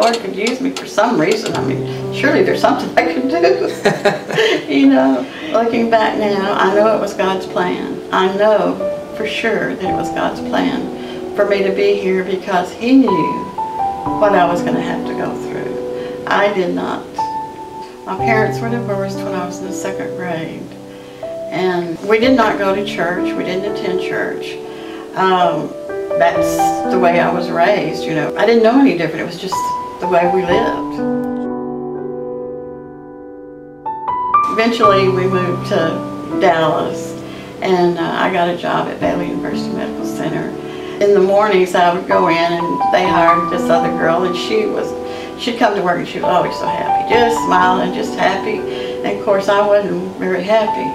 Lord could use me for some reason. I mean, surely there's something I could do. You know, looking back now, I know it was God's plan. I know for sure that it was God's plan for me to be here because He knew what I was going to have to go through. I did not. My parents were divorced when I was in the 2nd grade. And we did not go to church. We didn't attend church. That's the way I was raised, you know. I didn't know any different. It was just the way we lived. Eventually, we moved to Dallas, and I got a job at Baylor University Medical Center. In the mornings, I would go in, and they hired this other girl, and she'd come to work, and she was always so happy, just smiling, just happy. And of course, I wasn't very happy.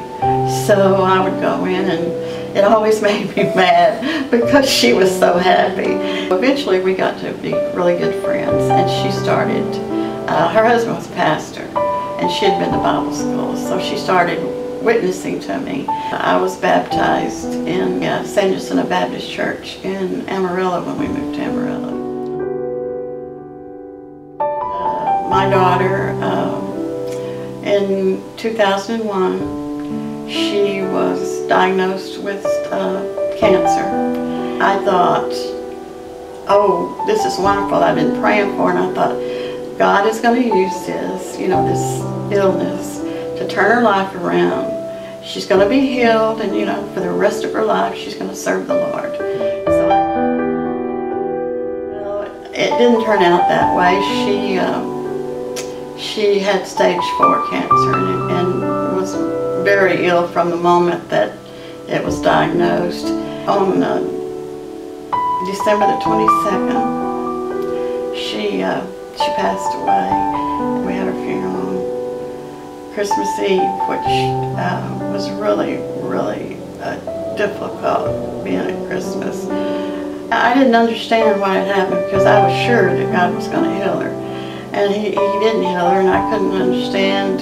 So I would go in, and it always made me mad because she was so happy. Eventually, we got to be really good friends, and she started, her husband was a pastor, and she had been to Bible school, so she started witnessing to me. I was baptized in San Jacinto Baptist Church in Amarillo when we moved to Amarillo. My daughter, in 2001, she was diagnosed with cancer. I thought, oh, this is wonderful. I've been praying for her, and I thought, God is going to use this, you know, this illness to turn her life around. She's going to be healed, and, you know, for the rest of her life, she's going to serve the Lord. So, well, it didn't turn out that way. She had stage 4 cancer, and was very ill from the moment that it was diagnosed. On December the 22nd, she passed away. We had her funeral on Christmas Eve, which was really, really difficult being at Christmas. I didn't understand why it happened because I was sure that God was going to heal her. And he didn't heal her, and I couldn't understand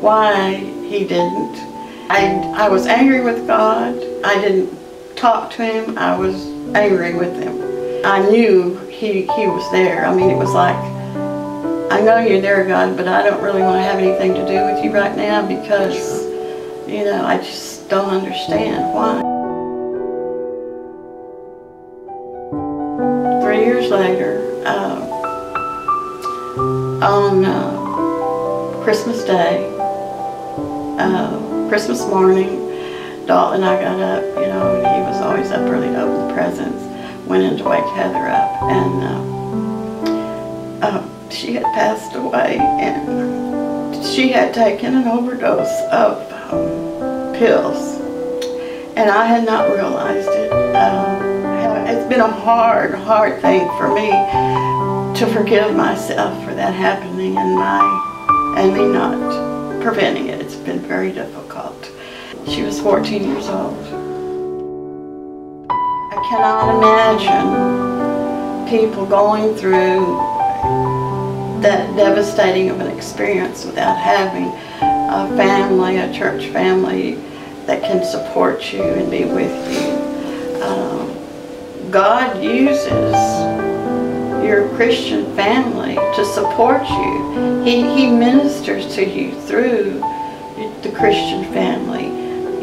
why He didn't. I was angry with God. I didn't talk to Him. I was angry with Him. I knew He was there. I mean, it was like, I know you're there, God, but I don't really want to have anything to do with you right now because, you know, I just don't understand why. 3 years later, on Christmas Day, Christmas morning, Dalton and I got up, you know, and he was always up early to open the presents, went in to wake Heather up, and she had passed away, and she had taken an overdose of pills, and I had not realized it. It's been a hard thing for me to forgive myself for that happening and me not preventing it. It's been very difficult. She was 14 years old. I cannot imagine people going through that devastating of an experience without having a family, a church family that can support you and be with you. God uses your Christian family to support you. He ministers to you through the Christian family.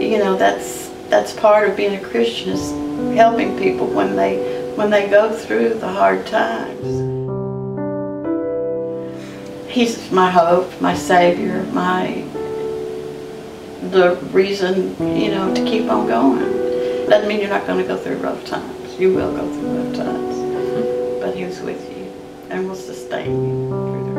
You know, that's part of being a Christian, is helping people when they go through the hard times. He's my hope, my Savior, the reason, you know, to keep on going. Doesn't mean you're not going to go through rough times. You will go through rough times. But He was with you and will sustain you through the